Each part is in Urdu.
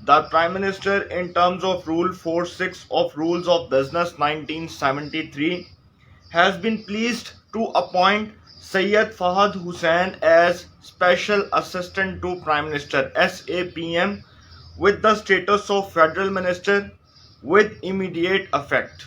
The Prime Minister, in terms of Rule 46 of Rules of Business 1973, has been pleased to appoint Syed Fahad Hussain as Special Assistant to Prime Minister SAPM with the status of Federal Minister with immediate effect।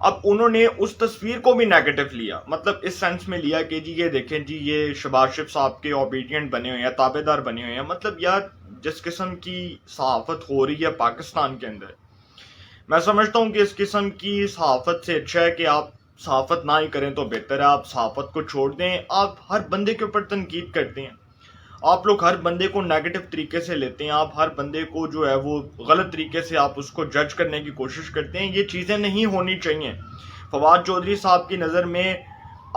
اب انہوں نے اس تصویر کو بھی نیگیٹو لیا، مطلب اس سینس میں لیا کہ جی یہ دیکھیں جی یہ شہباز شریف صاحب کے اوبیڈینٹ بنے ہوئے ہیں، تابع دار بنے ہوئے ہیں. مطلب یار جس قسم کی صحافت ہو رہی ہے پاکستان کے اندر، میں سمجھتا ہوں کہ اس قسم کی صحافت سے اچھا ہے کہ آپ صحافت نہ ہی کریں تو بہتر ہے. آپ صحافت کو چھوڑ دیں. آپ ہر بندے کے اوپر تنقید کرتے ہیں، آپ لوگ ہر بندے کو نیگیٹو طریقے سے لیتے ہیں، آپ ہر بندے کو جو ہے وہ غلط طریقے سے آپ اس کو جج کرنے کی کوشش کرتے ہیں. یہ چیزیں نہیں ہونی چاہیے. فواد چودھری صاحب کی نظر میں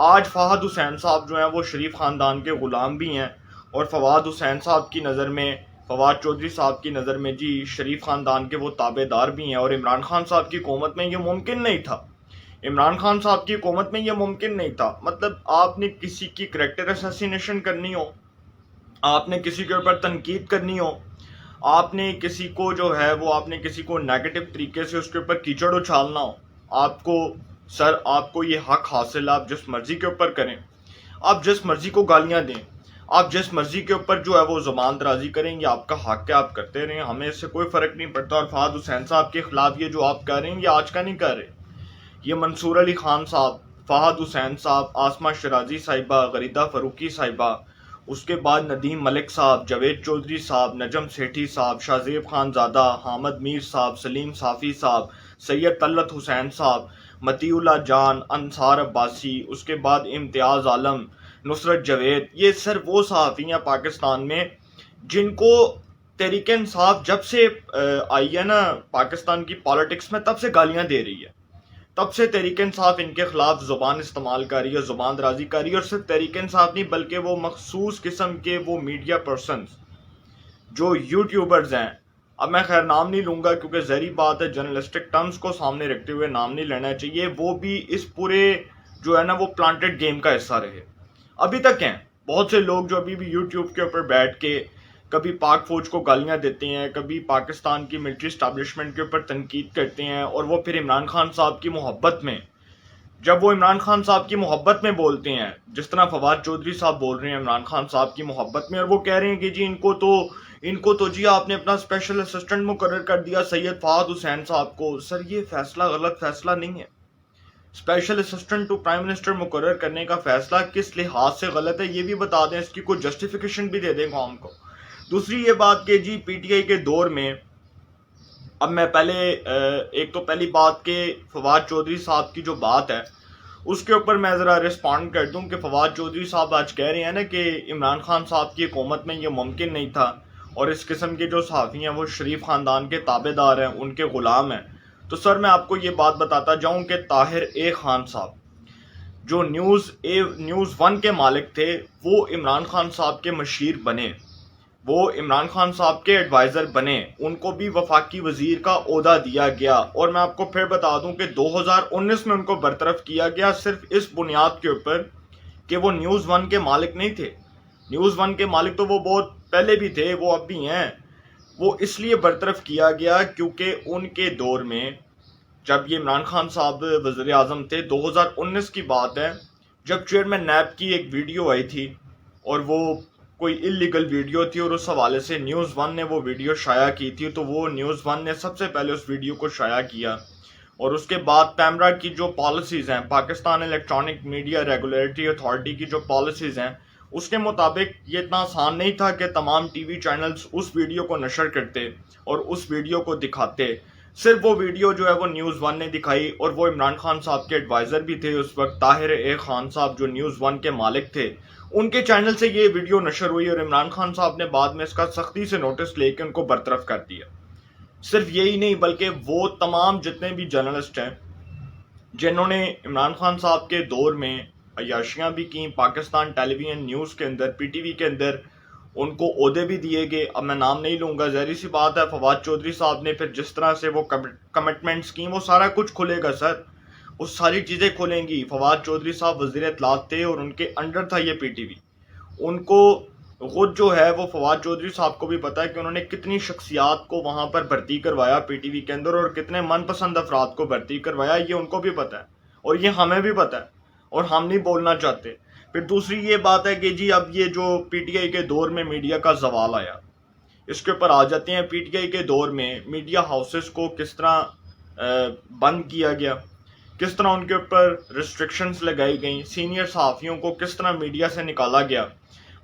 آج فہد حسین صاحب جو ہیں وہ شریف خاندان کے غلام بھی ہیں، اور فواد حسین صاحب کی نظر میں، فواد چودھری صاحب کی نظر میں جی شریف خاندان کے وہ تابع دار بھی ہیں. اور عمران خان صاحب کی حکومت میں یہ ممکن نہیں تھا. عمران خان صاحب کی حکومت میں یہ ممکن نہیں تھا. مطلب آپ نے کسی کی کریکٹر اسیسینیشن کرنی ہو، آپ نے کسی کے اوپر تنقید کرنی ہو، آپ نے کسی کو جو ہے وہ آپ نے کسی کو نیگیٹو طریقے سے اس کے اوپر کیچڑ اچھالنا ہو، آپ کو سر آپ کو یہ حق حاصل، آپ جس مرضی کے اوپر کریں، آپ جس مرضی کو گالیاں دیں، آپ جس مرضی کے اوپر جو ہے وہ زبان درازی کریں، یہ آپ کا حق ہے، آپ کرتے رہیں، ہمیں اس سے کوئی فرق نہیں پڑتا. اور فہد حسین صاحب کے خلاف یہ جو آپ کر رہے ہیں یہ آج کا نہیں کر رہے. یہ منصور علی خان صاحب، فہد حسین صاحب، آسمہ شرازی صاحبہ، غریدہ فاروقی صاحبہ، اس کے بعد ندیم ملک صاحب، جاوید چودھری صاحب، نجم سیٹھی صاحب، شاہ زیب خان زادہ، حامد میر صاحب، سلیم صافی صاحب، سید طلعت حسین صاحب، مطیع اللہ جان، انصار عباسی، اس کے بعد امتیاز عالم، نصرت جاوید، یہ سر وہ صحافی ہیں پاکستان میں جن کو تحریک انصاف جب سے آئی ہے نا پاکستان کی پالیٹکس میں، تب سے گالیاں دے رہی ہے. تب سے تحریک انصاف ان کے خلاف زبان استعمال کر رہی ہے، زبان درازی کر رہی ہے. اور صرف تحریک انصاف نہیں بلکہ وہ مخصوص قسم کے وہ میڈیا پرسنز جو یوٹیوبرز ہیں، اب میں خیر نام نہیں لوں گا کیونکہ ظاہری بات ہے جرنلسٹک ٹرمز کو سامنے رکھتے ہوئے نام نہیں لینا چاہیے، وہ بھی اس پورے جو ہے نا وہ پلانٹڈ گیم کا حصہ رہے. ابھی تک ہیں بہت سے لوگ جو ابھی بھی یوٹیوب کے اوپر بیٹھ کے کبھی پاک فوج کو گالیاں دیتے ہیں، کبھی پاکستان کی ملٹری اسٹیبلشمنٹ کے اوپر تنقید کرتے ہیں، اور وہ پھر عمران خان صاحب کی محبت میں، جب وہ عمران خان صاحب کی محبت میں بولتے ہیں، جس طرح فواد چودھری صاحب بول رہے ہیں عمران خان صاحب کی محبت میں، اور وہ کہہ رہے ہیں کہ جی ان کو تو جی آپ نے اپنا اسپیشل اسسٹنٹ مقرر کر دیا سید فہد حسین صاحب کو. سر یہ فیصلہ غلط فیصلہ نہیں ہے. Special assistant to prime minister مقرر کرنے کا فیصلہ کس لحاظ سے غلط ہے یہ بھی بتا دیں، اس کی کوئی جسٹیفیکیشن بھی دے دیں قوم کو. دوسری یہ بات کہ جی پی ٹی آئی کے دور میں، اب میں پہلے ایک تو پہلی بات کہ فواد چودھری صاحب کی جو بات ہے اس کے اوپر میں ذرا رسپونڈ کر دوں کہ فواد چودھری صاحب آج کہہ رہے ہیں نا کہ عمران خان صاحب کی حکومت میں یہ ممکن نہیں تھا، اور اس قسم کے جو صحافی ہیں وہ شریف خاندان کے تابع دار ہیں، ان کے غلام ہیں. تو سر میں آپ کو یہ بات بتاتا جاؤں کہ طاہر اے خان صاحب جو نیوز ون کے مالک تھے، وہ عمران خان صاحب کے مشیر بنے، وہ عمران خان صاحب کے ایڈوائزر بنے، ان کو بھی وفاقی وزیر کا عہدہ دیا گیا. اور میں آپ کو پھر بتا دوں کہ 2019 میں ان کو برطرف کیا گیا صرف اس بنیاد کے اوپر کہ وہ نیوز ون کے مالک نہیں تھے. نیوز ون کے مالک تو وہ بہت پہلے بھی تھے، وہ اب بھی ہیں. وہ اس لیے برطرف کیا گیا کیونکہ ان کے دور میں جب یہ عمران خان صاحب وزیر اعظم تھے، 2019 کی بات ہے، جب چیئرمین نیب کی ایک ویڈیو آئی تھی اور وہ کوئی اللیگل ویڈیو تھی، اور اس حوالے سے نیوز ون نے وہ ویڈیو شائع کی تھی، تو وہ نیوز ون نے سب سے پہلے اس ویڈیو کو شائع کیا. اور اس کے بعد پیمرا کی جو پالیسیز ہیں، Pakistan electronic media regulatory authority کی جو پالیسیز ہیں، اس کے مطابق یہ اتنا آسان نہیں تھا کہ تمام ٹی وی چینلز اس ویڈیو کو نشر کرتے اور اس ویڈیو کو دکھاتے. صرف وہ ویڈیو جو ہے وہ نیوز ون نے دکھائی، اور وہ عمران خان صاحب کے ایڈوائزر بھی تھے اس وقت، طاہر اے خان صاحب جو نیوز ون کے مالک تھے، ان کے چینل سے یہ ویڈیو نشر ہوئی، اور عمران خان صاحب نے بعد میں اس کا سختی سے نوٹس لے کے ان کو برطرف کر دیا. صرف یہی نہیں بلکہ وہ تمام جتنے بھی جرنلسٹ ہیں جنہوں نے عمران خان صاحب کے دور میں عیاشیاں بھی کیں، پاکستان ٹیلی ویژن نیوز کے اندر، پی ٹی وی کے اندر ان کو عہدے بھی دیے گئے. اب میں نام نہیں لوں گا، ظاہری سی بات ہے فواد چودھری صاحب نے پھر جس طرح سے وہ کمٹمنٹس کی، وہ سارا کچھ کھلے گا سر، وہ ساری چیزیں کھلیں گی. فواد چودھری صاحب وزیر اطلاعات تھے اور ان کے انڈر تھا یہ پی ٹی وی. ان کو خود جو ہے وہ فواد چودھری صاحب کو بھی پتا ہے کہ انہوں نے کتنی شخصیات کو وہاں پر بھرتی کروایا پی ٹی وی کے اندر، اور کتنے من پسند افراد کو بھرتی کروایا، یہ ان کو بھی پتا ہے اور یہ ہمیں بھی پتا ہے، اور ہم نہیں بولنا چاہتے. پھر دوسری یہ بات ہے کہ جی اب یہ جو پی ٹی آئی کے دور میں میڈیا کا زوال آیا، اس کے اوپر آ جاتے ہیں. پی ٹی آئی کے دور میں میڈیا ہاؤسز کو کس طرح بند کیا گیا. کس طرح ان کے اوپر ریسٹرکشنز لگائی گئیں، سینئر صحافیوں کو کس طرح میڈیا سے نکالا گیا،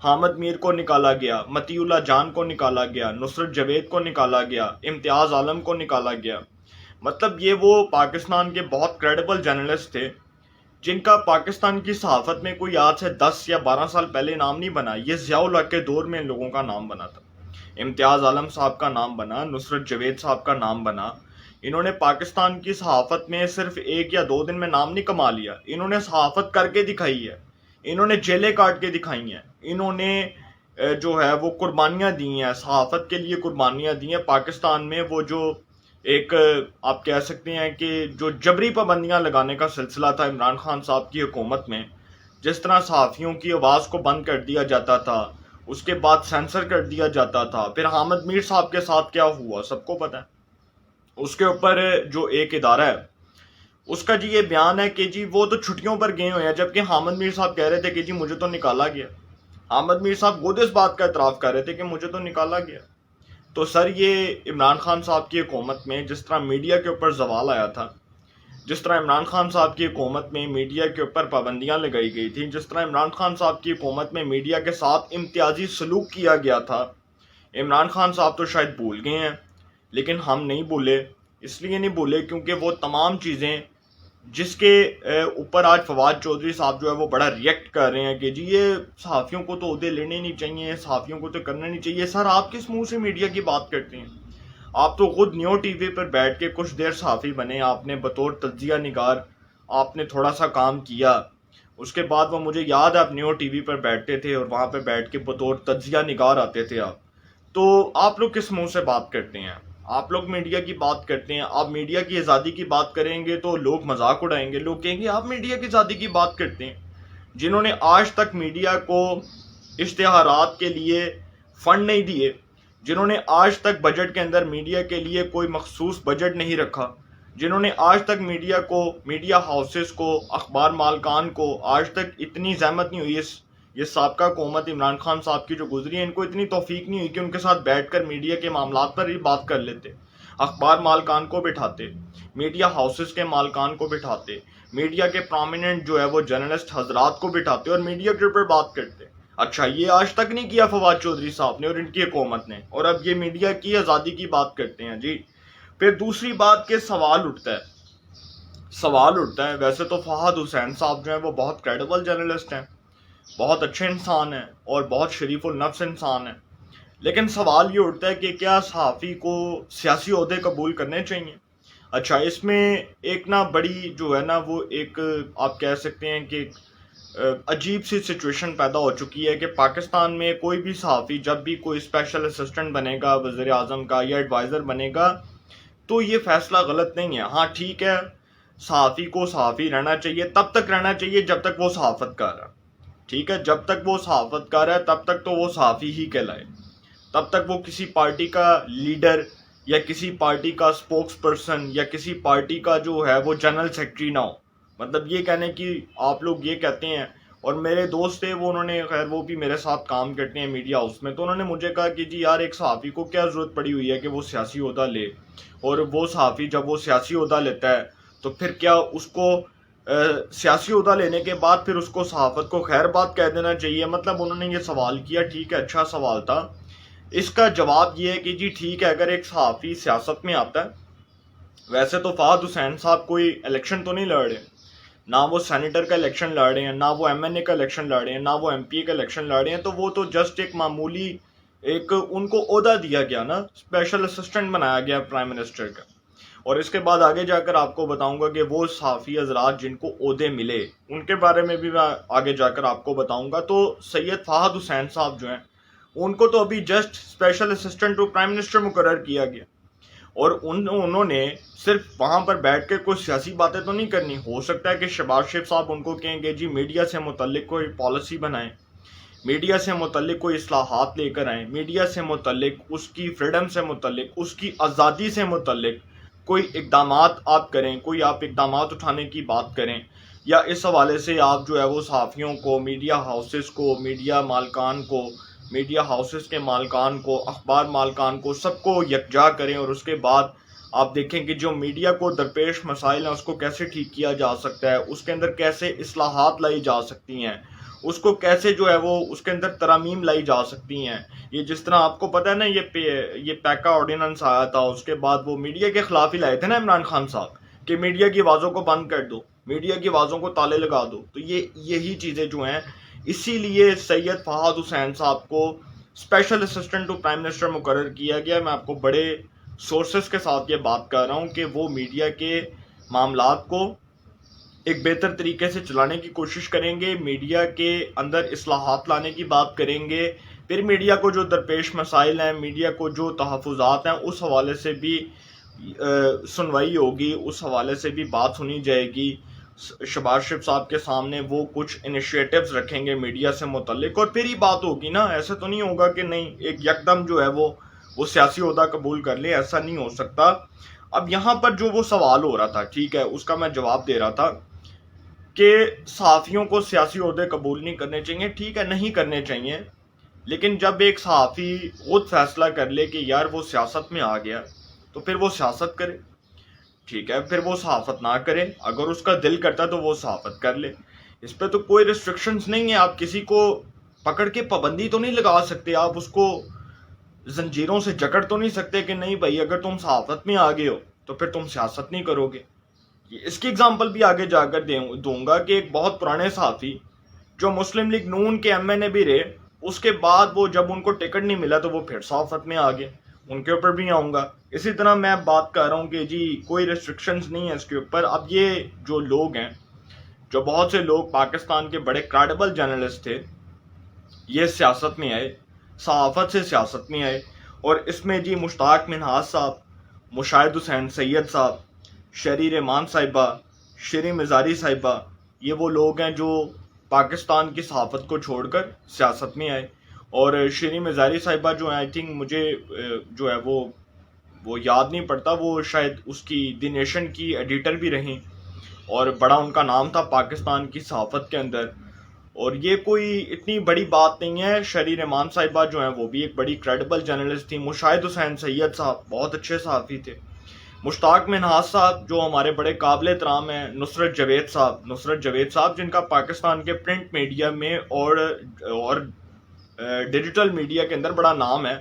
حامد میر کو نکالا گیا، مطیع اللہ جان کو نکالا گیا، نصرت جاوید کو نکالا گیا، امتیاز عالم کو نکالا گیا. مطلب یہ وہ پاکستان کے بہت کریڈیبل جرنلسٹ تھے جن کا پاکستان کی صحافت میں کوئی آج سے 10 یا 12 سال پہلے نام نہیں بنا. یہ ضیاء الحق کے دور میں ان لوگوں کا نام بنا تھا. امتیاز عالم صاحب کا نام بنا، نصرت جاوید صاحب کا نام بنا. انہوں نے پاکستان کی صحافت میں صرف 1 یا 2 دن میں نام نہیں کما لیا، انہوں نے صحافت کر کے دکھائی ہے، انہوں نے جیلیں کاٹ کے دکھائی ہیں، انہوں نے جو ہے وہ قربانیاں دی ہیں، صحافت کے لیے قربانیاں دی ہیں. پاکستان میں وہ جو ایک آپ کہہ سکتے ہیں کہ جو جبری پابندیاں لگانے کا سلسلہ تھا عمران خان صاحب کی حکومت میں، جس طرح صحافیوں کی آواز کو بند کر دیا جاتا تھا، اس کے بعد سینسر کر دیا جاتا تھا. پھر حامد میر صاحب کے ساتھ کیا ہوا سب کو پتہ ہے. اس کے اوپر جو ایک ادارہ ہے اس کا جی یہ بیان ہے کہ جی وہ تو چھٹیوں پر گئے ہوئے ہیں، جبکہ حامد میر صاحب کہہ رہے تھے کہ جی مجھے تو نکالا گیا. حامد میر صاحب خود اس بات کا اعتراف کر رہے تھے کہ مجھے تو نکالا گیا. تو سر یہ عمران خان صاحب کی حکومت میں جس طرح میڈیا کے اوپر زوال آیا تھا، جس طرح عمران خان صاحب کی حکومت میں میڈیا کے اوپر پابندیاں لگائی گئی تھیں، جس طرح عمران خان صاحب کی حکومت میں میڈیا کے ساتھ امتیازی سلوک کیا گیا تھا، عمران خان صاحب تو شاید بھول گئے ہیں لیکن ہم نہیں بھولے. اس لیے نہیں بھولے کیونکہ وہ تمام چیزیں جس کے اوپر آج فواد چودھری صاحب جو ہے وہ بڑا ریئیکٹ کر رہے ہیں کہ جی یہ صحافیوں کو تو عہدے لینے نہیں چاہیے، صحافیوں کو تو کرنا نہیں چاہیے. سر آپ کس منہ سے میڈیا کی بات کرتے ہیں؟ آپ تو خود نیو ٹی وی پر بیٹھ کے کچھ دیر صحافی بنے، آپ نے بطور تجزیہ نگار آپ نے تھوڑا سا کام کیا. اس کے بعد وہ مجھے یاد ہے آپ نیو ٹی وی پر بیٹھتے تھے اور وہاں پہ بیٹھ کے بطور تجزیہ نگار آتے تھے آپ. تو آپ لوگ کس منہ سے بات کرتے ہیں؟ آپ لوگ میڈیا کی بات کرتے ہیں. آپ میڈیا کی آزادی کی بات کریں گے تو لوگ مذاق اڑائیں گے، لوگ کہیں گے آپ میڈیا کی آزادی کی بات کرتے ہیں. جنہوں نے آج تک میڈیا کو اشتہارات کے لیے فنڈ نہیں دیے، جنہوں نے آج تک بجٹ کے اندر میڈیا کے لیے کوئی مخصوص بجٹ نہیں رکھا، جنہوں نے آج تک میڈیا کو، میڈیا ہاؤسز کو، اخبار مالکان کو آج تک اتنی زحمت نہیں ہوئی. یہ سابقہ حکومت عمران خان صاحب کی جو گزری ہے، ان کو اتنی توفیق نہیں ہوئی کہ ان کے ساتھ بیٹھ کر میڈیا کے معاملات پر ہی بات کر لیتے، اخبار مالکان کو بٹھاتے، میڈیا ہاؤسز کے مالکان کو بٹھاتے، میڈیا کے پرومیننٹ جو ہے وہ جرنلسٹ حضرات کو بٹھاتے اور میڈیا کے اوپر بات کرتے. اچھا یہ آج تک نہیں کیا فواد چودھری صاحب نے اور ان کی حکومت نے، اور اب یہ میڈیا کی آزادی کی بات کرتے ہیں جی. پھر دوسری بات کہ سوال اٹھتا ہے. ویسے تو فہد حسین صاحب جو ہیں وہ بہت کریڈیبل جرنلسٹ ہیں، بہت اچھے انسان ہیں اور بہت شریف النفس انسان ہیں، لیکن سوال یہ اٹھتا ہے کہ کیا صحافی کو سیاسی عہدے قبول کرنے چاہیے؟ اچھا اس میں ایک نا بڑی جو ہے نا وہ ایک آپ کہہ سکتے ہیں کہ عجیب سی سچویشن پیدا ہو چکی ہے کہ پاکستان میں کوئی بھی صحافی جب بھی کوئی اسپیشل اسسٹنٹ بنے گا وزیر اعظم کا یا ایڈوائزر بنے گا تو یہ فیصلہ غلط نہیں ہے. ہاں ٹھیک ہے، صحافی کو صحافی رہنا چاہیے، تب تک رہنا چاہیے جب تک وہ صحافت کر ہے. ٹھیک ہے، جب تک وہ صحافت کر ہے تب تک تو وہ صحافی ہی کہلائے، تب تک وہ کسی پارٹی کا لیڈر یا کسی پارٹی کا سپوکس پرسن یا کسی پارٹی کا جو ہے وہ جنرل سیکرٹری نہ ہو. مطلب یہ کہنے کی آپ لوگ یہ کہتے ہیں، اور میرے دوست تھے وہ، انہوں نے خیر وہ بھی میرے ساتھ کام کرتے ہیں میڈیا ہاؤس میں، تو انہوں نے مجھے کہا کہ جی یار ایک صحافی کو کیا ضرورت پڑی ہوئی ہے کہ وہ سیاسی عہدہ لے، اور وہ صحافی جب وہ سیاسی عہدہ لیتا ہے تو پھر کیا اس کو سیاسی عہدہ لینے کے بعد پھر اس کو صحافت کو خیر بات کہہ دینا چاہیے؟ مطلب انہوں نے یہ سوال کیا. ٹھیک ہے، اچھا سوال تھا. اس کا جواب یہ ہے کہ جی ٹھیک ہے، اگر ایک صحافی سیاست میں آتا ہے، ویسے تو فہد حسین صاحب کوئی الیکشن تو نہیں لڑ رہے، نہ وہ سینیٹر کا الیکشن لڑ رہے ہیں، نہ وہ ایم این اے کا الیکشن لڑ رہے ہیں، نہ وہ ایم پی اے کا الیکشن لڑ رہے ہیں. تو وہ تو جسٹ ایک معمولی ایک ان کو عہدہ دیا گیا نا، اسپیشل اسسٹنٹ بنایا گیا پرائم منسٹر کا. اور اس کے بعد آگے جا کر آپ کو بتاؤں گا کہ وہ صحافی حضرات جن کو عہدے ملے ان کے بارے میں بھی میں آگے جا کر آپ کو بتاؤں گا. تو سید فہد حسین صاحب جو ہیں ان کو تو ابھی just special assistant to prime minister مقرر کیا گیا، اور انہوں نے صرف وہاں پر بیٹھ کے کوئی سیاسی باتیں تو نہیں کرنی. ہو سکتا ہے کہ شہباز شریف صاحب ان کو کہیں گے جی میڈیا سے متعلق کوئی پالیسی بنائیں، میڈیا سے متعلق کوئی اصلاحات لے کر آئیں، میڈیا سے متعلق اس کی فریڈم سے متعلق اس کی آزادی سے متعلق کوئی اقدامات آپ کریں، کوئی آپ اقدامات اٹھانے کی بات کریں. یا اس حوالے سے آپ جو ہے وہ صحافیوں کو، میڈیا ہاؤسز کو، میڈیا مالکان کو، میڈیا ہاؤسز کے مالکان کو، اخبار مالکان کو، سب کو یکجا کریں اور اس کے بعد آپ دیکھیں کہ جو میڈیا کو درپیش مسائل ہیں اس کو کیسے ٹھیک کیا جا سکتا ہے، اس کے اندر کیسے اصلاحات لائی جا سکتی ہیں، اس کو کیسے جو ہے وہ اس کے اندر ترامیم لائی جا سکتی ہیں۔ یہ جس طرح آپ کو پتہ ہے نا، یہ پیکا آرڈیننس آیا تھا، اس کے بعد وہ میڈیا کے خلاف ہی لائے تھے نا عمران خان صاحب، کہ میڈیا کی آوازوں کو بند کر دو، میڈیا کی آوازوں کو تالے لگا دو۔ تو یہی چیزیں جو ہیں، اسی لیے سید فہد حسین صاحب کو special assistant to prime minister مقرر کیا گیا۔ میں آپ کو بڑے سورسز کے ساتھ یہ بات کر رہا ہوں کہ وہ میڈیا کے معاملات کو ایک بہتر طریقے سے چلانے کی کوشش کریں گے، میڈیا کے اندر اصلاحات لانے کی بات کریں گے، پھر میڈیا کو جو درپیش مسائل ہیں، میڈیا کو جو تحفظات ہیں، اس حوالے سے بھی سنوائی ہوگی، اس حوالے سے بھی بات سنی جائے گی۔ شہباز شریف صاحب کے سامنے وہ کچھ انیشیٹوز رکھیں گے میڈیا سے متعلق، اور پھر ہی بات ہوگی نا۔ ایسے تو نہیں ہوگا کہ نہیں ایک یکدم جو ہے وہ سیاسی عہدہ قبول کر لے، ایسا نہیں ہو سکتا۔ اب یہاں پر جو وہ سوال ہو رہا تھا، ٹھیک ہے، اس کا میں جواب دے رہا تھا کہ صحافیوں کو سیاسی عہدے قبول نہیں کرنے چاہیے، ٹھیک ہے، نہیں کرنے چاہیے، لیکن جب ایک صحافی خود فیصلہ کر لے کہ یار وہ سیاست میں آ گیا تو پھر وہ سیاست کرے، ٹھیک ہے، پھر وہ صحافت نہ کرے۔ اگر اس کا دل کرتا تو وہ صحافت کر لے، اس پہ تو کوئی ریسٹرکشنز نہیں ہے۔ آپ کسی کو پکڑ کے پابندی تو نہیں لگا سکتے، آپ اس کو زنجیروں سے جکڑ تو نہیں سکتے کہ نہیں بھائی اگر تم صحافت میں آ گئے ہو تو پھر تم سیاست نہیں کرو گے۔ اس کی اگزامپل بھی آگے جا کر دوں گا کہ ایک بہت پرانے صحافی جو مسلم لیگ نون کے ایم این اے بھی رہے، اس کے بعد وہ جب ان کو ٹکٹ نہیں ملا تو وہ پھر صحافت میں آ گئے، ان کے اوپر بھی آؤں گا۔ اسی طرح میں بات کر رہا ہوں کہ جی کوئی ریسٹرکشنز نہیں ہے اس کے اوپر۔ اب یہ جو لوگ ہیں، جو بہت سے لوگ پاکستان کے بڑے کریڈیبل جرنلسٹ تھے، یہ سیاست میں آئے، صحافت سے سیاست میں آئے، اور اس میں جی مشتاق منہاس صاحب، مشاہد حسین سید صاحب، شریر امان صاحبہ، شری مزاری صاحبہ، یہ وہ لوگ ہیں جو پاکستان کی صحافت کو چھوڑ کر سیاست میں آئے۔ اور شری مزاری صاحبہ جو ہیں، آئی تھنک مجھے جو ہے وہ یاد نہیں پڑتا، وہ شاید اس کی دی نیشن کی ایڈیٹر بھی رہیں، اور بڑا ان کا نام تھا پاکستان کی صحافت کے اندر، اور یہ کوئی اتنی بڑی بات نہیں ہے۔ شریر امان صاحبہ جو ہیں وہ بھی ایک بڑی کریڈیبل جرنلسٹ تھی۔ مشاہد حسین سید صاحب بہت اچھے صحافی تھے۔ مشتاق منہاس صاحب جو ہمارے بڑے قابل احترام ہیں۔ نصرت جاوید صاحب جن کا پاکستان کے پرنٹ میڈیا میں اور ڈیجیٹل میڈیا کے اندر بڑا نام ہے،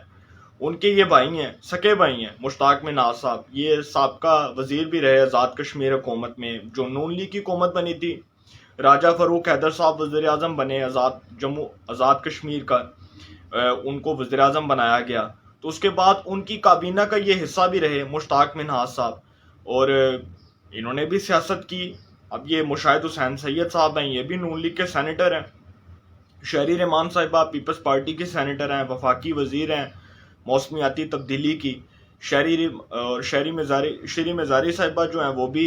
ان کے یہ بھائی ہیں، سکے بھائی ہیں مشتاق منہاس صاحب۔ یہ سابقہ وزیر بھی رہے آزاد کشمیر حکومت میں، جو نون لیگ کی حکومت بنی تھی، راجہ فاروق حیدر صاحب وزیر اعظم بنے آزاد کشمیر کا، ان کو وزیر اعظم بنایا گیا، تو اس کے بعد ان کی کابینہ کا یہ حصہ بھی رہے مشتاق منہاس صاحب، اور انہوں نے بھی سیاست کی۔ اب یہ مشاہد حسین سید صاحب ہیں، یہ بھی نون لیگ کے سینیٹر ہیں۔ شریر امان صاحبہ پیپلز پارٹی کے سینیٹر ہیں، وفاقی وزیر ہیں موسمیاتی تبدیلی کی۔ شری مزاری صاحبہ جو ہیں وہ بھی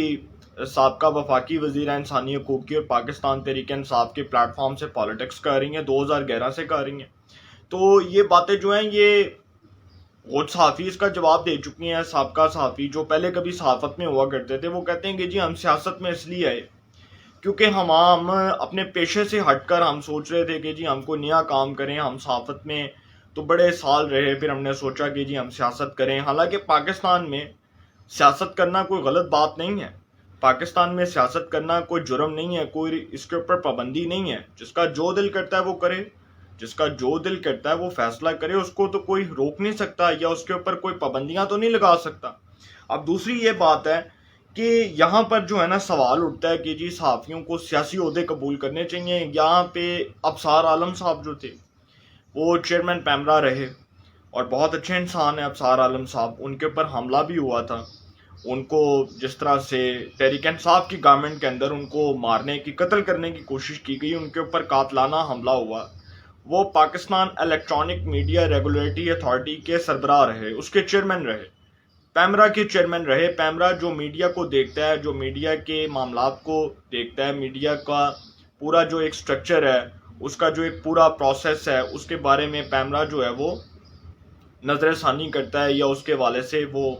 سابقہ وفاقی وزیر ہیں انسانی حقوق کی، اور پاکستان تحریک انصاف کے پلیٹ فارم سے پالیٹکس کر رہی ہیں، 2011 سے کر رہی ہیں۔ تو یہ باتیں جو ہیں یہ خود صحافی اس کا جواب دے چکی ہیں۔ سابقہ صحافی جو پہلے کبھی صحافت میں ہوا کرتے تھے، وہ کہتے ہیں کہ جی ہم سیاست میں اس لیے آئے کیونکہ ہم اپنے پیشے سے ہٹ کر ہم سوچ رہے تھے کہ جی ہم کو نیا کام کریں، ہم صحافت میں تو بڑے سال رہے، پھر ہم نے سوچا کہ جی ہم سیاست کریں۔ حالانکہ پاکستان میں سیاست کرنا کوئی غلط بات نہیں ہے، پاکستان میں سیاست کرنا کوئی جرم نہیں ہے، کوئی اس کے اوپر پابندی نہیں ہے۔ جس کا جو دل کرتا ہے وہ کرے، جس کا جو دل کرتا ہے وہ فیصلہ کرے، اس کو تو کوئی روک نہیں سکتا، یا اس کے اوپر کوئی پابندیاں تو نہیں لگا سکتا۔ اب دوسری یہ بات ہے کہ یہاں پر جو ہے نا سوال اٹھتا ہے کہ جی صحافیوں کو سیاسی عہدے قبول کرنے چاہیے۔ یہاں پہ ابصار عالم صاحب جو تھے وہ چیئرمین پیمرا رہے، اور بہت اچھے انسان ہیں ابصار عالم صاحب۔ ان کے اوپر حملہ بھی ہوا تھا، ان کو جس طرح سے تحریک انصاف کی گورنمنٹ کے اندر ان کو مارنے کی، قتل کرنے کی کوشش کی گئی، ان کے اوپر قاتلانہ حملہ ہوا۔ وہ Pakistan electronic media regulatory authority کے سربراہ رہے، اس کے چیئرمین رہے، پیمرا کے چیئرمین رہے۔ پیمرا جو میڈیا کو دیکھتا ہے، جو میڈیا کے معاملات کو دیکھتا ہے، میڈیا کا پورا جو ایک سٹرکچر ہے، اس کا جو ایک پورا پروسیس ہے، اس کے بارے میں پیمرا جو ہے وہ نظر ثانی کرتا ہے، یا اس کے حوالے سے وہ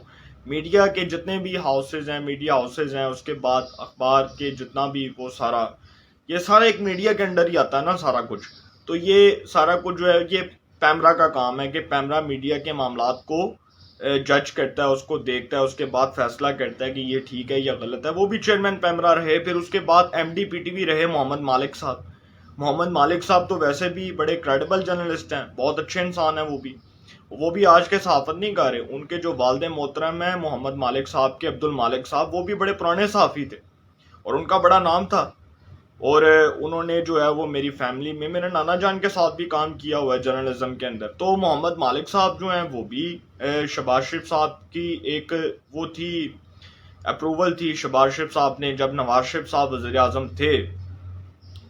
میڈیا کے جتنے بھی ہاؤسز ہیں، میڈیا ہاؤسز ہیں، اس کے بعد اخبار کے جتنا بھی وہ سارا، یہ سارا ایک میڈیا کے انڈر ہی آتا ہے نا سارا کچھ۔ تو یہ سارا کچھ جو ہے یہ پیمرا کا کام ہے کہ پیمرا میڈیا کے معاملات کو جج کرتا ہے، اس کو دیکھتا ہے، اس کے بعد فیصلہ کرتا ہے کہ یہ ٹھیک ہے یا غلط ہے. وہ بھی چیئرمین پیمرا رہے. پھر اس کے بعد M D P T V رہے محمد مالک صاحب. محمد مالک صاحب تو ویسے بھی بڑے کریڈیبل جرنلسٹ ہیں، بہت اچھے انسان ہیں. وہ بھی آج کے صحافت نہیں کر رہے. ان کے جو والد محترم ہیں محمد مالک صاحب کے، عبد المالک صاحب، وہ بھی بڑے پرانے صحافی تھے اور ان کا بڑا نام تھا. اور انہوں نے جو ہے وہ میری فیملی میں میرے نانا جان کے ساتھ بھی کام کیا ہوا ہے جرنلزم کے اندر. تو محمد مالک صاحب جو ہیں وہ بھی شہباز شریف صاحب کی ایک وہ تھی اپروول تھی. شہباز شریف صاحب نے جب نواز شریف صاحب وزیر اعظم تھے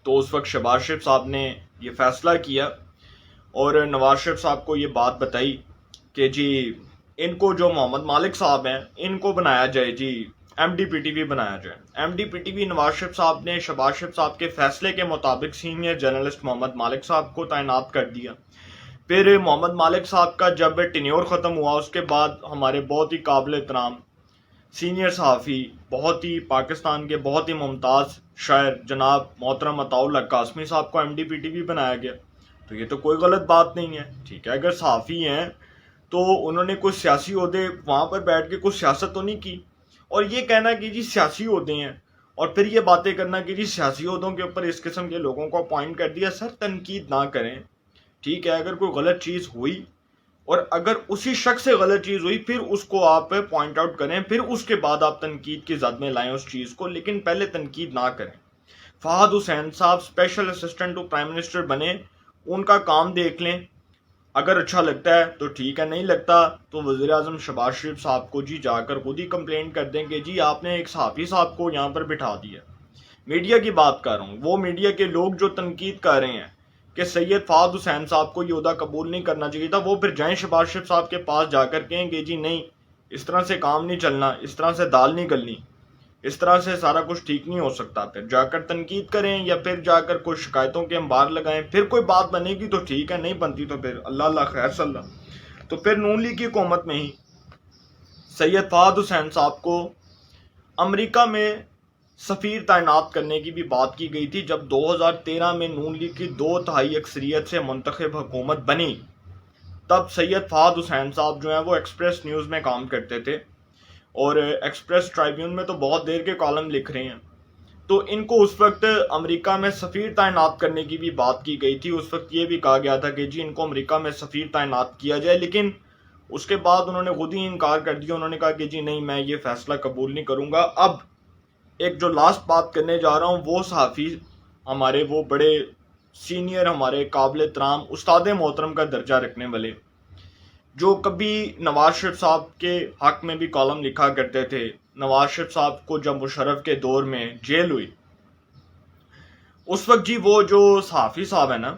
تو اس وقت شہباز شریف صاحب نے یہ فیصلہ کیا اور نواز شریف صاحب کو یہ بات بتائی کہ جی ان کو جو محمد مالک صاحب ہیں ان کو بنایا جائے، جی M D P T V بنایا جائے. M D P T V Nawaz Sharif صاحب نے شہباز شریف صاحب کے فیصلے کے مطابق سینئر جرنلسٹ محمد مالک صاحب کو تعینات کر دیا. پھر محمد مالک صاحب کا جب ٹینیور ختم ہوا اس کے بعد ہمارے بہت ہی قابل احترام سینئر صحافی، بہت ہی پاکستان کے بہت ہی ممتاز شاعر جناب محترم عطاء اللہ قاسمی صاحب کو M D P T V بنایا گیا. تو یہ تو کوئی غلط بات نہیں ہے، ٹھیک ہے. اگر صحافی ہیں تو انہوں نے کوئی سیاسی عہدے وہاں پر بیٹھ کے کوئی سیاست تو نہیں کی. اور یہ کہنا کہ جی سیاسی عہدے ہیں اور پھر یہ باتیں کرنا کہ جی سیاسی عہدوں کے اوپر اس قسم کے لوگوں کو اپوائنٹ کر دیا. سر تنقید نہ کریں، ٹھیک ہے. اگر کوئی غلط چیز ہوئی اور اگر اسی شخص سے غلط چیز ہوئی پھر اس کو آپ پوائنٹ آؤٹ کریں، پھر اس کے بعد آپ تنقید کی زد میں لائیں اس چیز کو، لیکن پہلے تنقید نہ کریں. فہد حسین صاحب special assistant to prime minister بنے، ان کا کام دیکھ لیں. اگر اچھا لگتا ہے تو ٹھیک ہے، نہیں لگتا تو وزیر اعظم شہباز شریف صاحب کو جی جا کر خود ہی کمپلین کر دیں کہ جی آپ نے ایک صحافی صاحب کو یہاں پر بٹھا دیا. میڈیا کی بات کر رہا ہوں، وہ میڈیا کے لوگ جو تنقید کر رہے ہیں کہ سید فہد حسین صاحب کو یہ عہدہ قبول نہیں کرنا چاہیے تھا، وہ پھر جائیں شہباز شریف صاحب کے پاس جا کر کہیں کہ جی نہیں اس طرح سے کام نہیں چلنا، اس طرح سے دال نہیں گلنی، اس طرح سے سارا کچھ ٹھیک نہیں ہو سکتا. پھر جا کر تنقید کریں یا پھر جا کر کوئی شکایتوں کے انبار لگائیں. پھر کوئی بات بنے گی تو ٹھیک ہے، نہیں بنتی تو پھر اللہ اللہ خیر صلی اللہ. تو پھر نون لیگ کی حکومت میں ہی سید فہد حسین صاحب کو امریکہ میں سفیر تعینات کرنے کی بھی بات کی گئی تھی. جب 2013 میں نون لیگ کی 2/3 اکثریت سے منتخب حکومت بنی تب سید فہد حسین صاحب جو ہیں وہ ایکسپریس نیوز میں کام کرتے تھے اور ایکسپریس ٹرائبیون میں تو بہت دیر کے کالم لکھ رہے ہیں. تو ان کو اس وقت امریکہ میں سفیر تعینات کرنے کی بھی بات کی گئی تھی. اس وقت یہ بھی کہا گیا تھا کہ جی ان کو امریکہ میں سفیر تعینات کیا جائے، لیکن اس کے بعد انہوں نے خود ہی انکار کر دیا. انہوں نے کہا کہ جی نہیں، میں یہ فیصلہ قبول نہیں کروں گا. اب ایک جو لاسٹ بات کرنے جا رہا ہوں، وہ صحافی ہمارے وہ بڑے سینئر ہمارے قابل احترام استاد محترم کا درجہ رکھنے والے جو کبھی نواز شریف صاحب کے حق میں بھی کالم لکھا کرتے تھے. نواز شریف صاحب کو جب مشرف کے دور میں جیل ہوئی اس وقت جی وہ جو صحافی صاحب ہیں نا،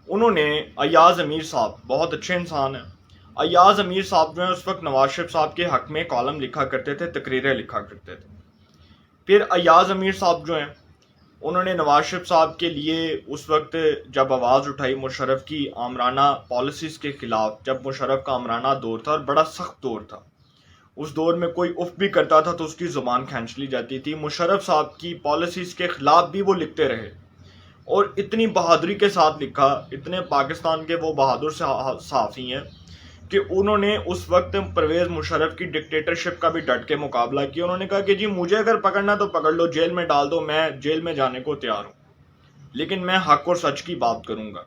انہوں نے ایاز امیر صاحب بہت اچھے انسان ہیں. ایاز امیر صاحب جو ہیں اس وقت نواز شریف صاحب کے حق میں کالم لکھا کرتے تھے، تقریریں لکھا کرتے تھے. پھر ایاز امیر صاحب جو ہیں انہوں نے نواز شریف صاحب کے لیے اس وقت جب آواز اٹھائی مشرف کی آمرانہ پالیسیز کے خلاف، جب مشرف کا آمرانہ دور تھا اور بڑا سخت دور تھا، اس دور میں کوئی اف بھی کرتا تھا تو اس کی زبان کھینچ لی جاتی تھی. مشرف صاحب کی پالیسیز کے خلاف بھی وہ لکھتے رہے اور اتنی بہادری کے ساتھ لکھا. اتنے پاکستان کے وہ بہادر صحافی ہیں کہ انہوں نے اس وقت پرویز مشرف کی ڈکٹیٹرشپ کا بھی ڈٹ کے مقابلہ کیا. انہوں نے کہا کہ جی مجھے اگر پکڑنا تو پکڑ لو، جیل میں ڈال دو، میں جیل میں جانے کو تیار ہوں، لیکن میں حق اور سچ کی بات کروں گا.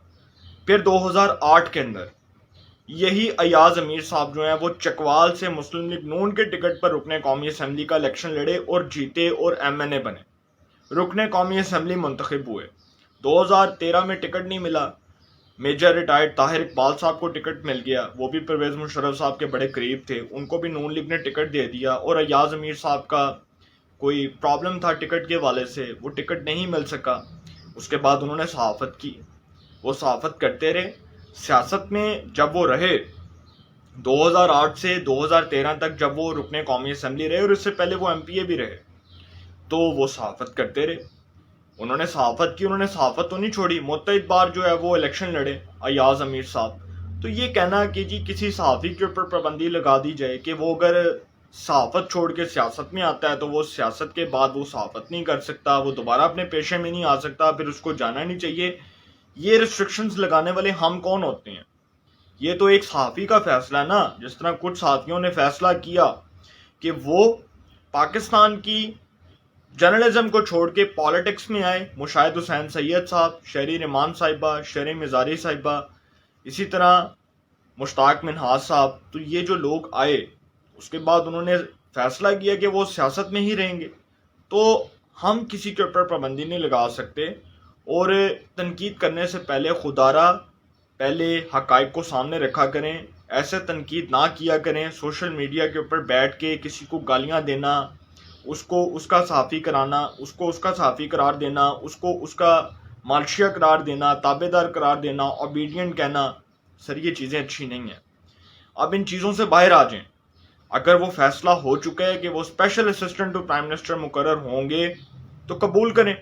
پھر 2008 کے اندر یہی ایاز امیر صاحب جو ہیں وہ چکوال سے مسلم لیگ نون کے ٹکٹ پر رکن قومی اسمبلی کا الیکشن لڑے اور جیتے اور ایم این اے بنے، رکن قومی اسمبلی منتخب ہوئے. 2013 میں ٹکٹ نہیں ملا. میجر ریٹائرڈ طاہر اقبال صاحب کو ٹکٹ مل گیا، وہ بھی پرویز مشرف صاحب کے بڑے قریب تھے، ان کو بھی نون لیگ نے ٹکٹ دے دیا. اور ایاز امیر صاحب کا کوئی پرابلم تھا ٹکٹ کے والے سے، وہ ٹکٹ نہیں مل سکا. اس کے بعد انہوں نے صحافت کی، وہ صحافت کرتے رہے. سیاست میں جب وہ رہے 2008 سے 2013 تک، جب وہ رکن قومی اسمبلی رہے اور اس سے پہلے وہ ایم پی اے بھی رہے، تو وہ صحافت کرتے رہے. انہوں نے صحافت کی، انہوں نے صحافت تو نہیں چھوڑی. متعدد بار جو ہے وہ الیکشن لڑے ایاز امیر صاحب. تو یہ کہنا کہ جی کسی صحافی کے اوپر پابندی لگا دی جائے کہ وہ اگر صحافت چھوڑ کے سیاست میں آتا ہے تو وہ سیاست کے بعد وہ صحافت نہیں کر سکتا، وہ دوبارہ اپنے پیشے میں نہیں آ سکتا، پھر اس کو جانا نہیں چاہیے، یہ ریسٹرکشنز لگانے والے ہم کون ہوتے ہیں؟ یہ تو ایک صحافی کا فیصلہ ہے نا. جس طرح کچھ صحافیوں نے فیصلہ کیا کہ وہ پاکستان کی جرنلزم کو چھوڑ کے پالیٹکس میں آئے. مشاہد حسین سید صاحب، شہری رحمان صاحبہ، شہری مزاری صاحبہ، اسی طرح مشتاق منہاج صاحب. تو یہ جو لوگ آئے اس کے بعد انہوں نے فیصلہ کیا کہ وہ سیاست میں ہی رہیں گے. تو ہم کسی کے اوپر پابندی نہیں لگا سکتے، اور تنقید کرنے سے پہلے خدارہ پہلے حقائق کو سامنے رکھا کریں. ایسے تنقید نہ کیا کریں. سوشل میڈیا کے اوپر بیٹھ کے کسی کو گالیاں دینا، اس کو اس کا صحافی کرانا، اس کو اس کا صحافی قرار دینا، اس کو اس کا مالشیا قرار دینا، تابع دار قرار دینا، اوبیڈینٹ کہنا، سر یہ چیزیں اچھی نہیں ہیں. اب ان چیزوں سے باہر آ جائیں. اگر وہ فیصلہ ہو چکا ہے کہ وہ special assistant to prime minister مقرر ہوں گے تو قبول کریں.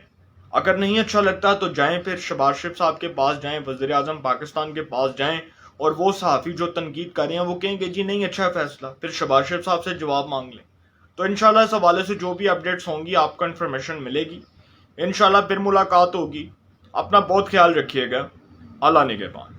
اگر نہیں اچھا لگتا تو جائیں، پھر شہباز شریف صاحب کے پاس جائیں، وزیر اعظم پاکستان کے پاس جائیں، اور وہ صحافی جو تنقید کر رہے ہیں وہ کہیں کہ جی نہیں اچھا فیصلہ، پھر شہباز شریف صاحب سے جواب مانگ لیں. تو انشاءاللہ اس حوالے سے جو بھی اپڈیٹس ہوں گی آپ کو انفارمیشن ملے گی. انشاءاللہ پھر ملاقات ہوگی. اپنا بہت خیال رکھیے گا. اللہ نگہبان.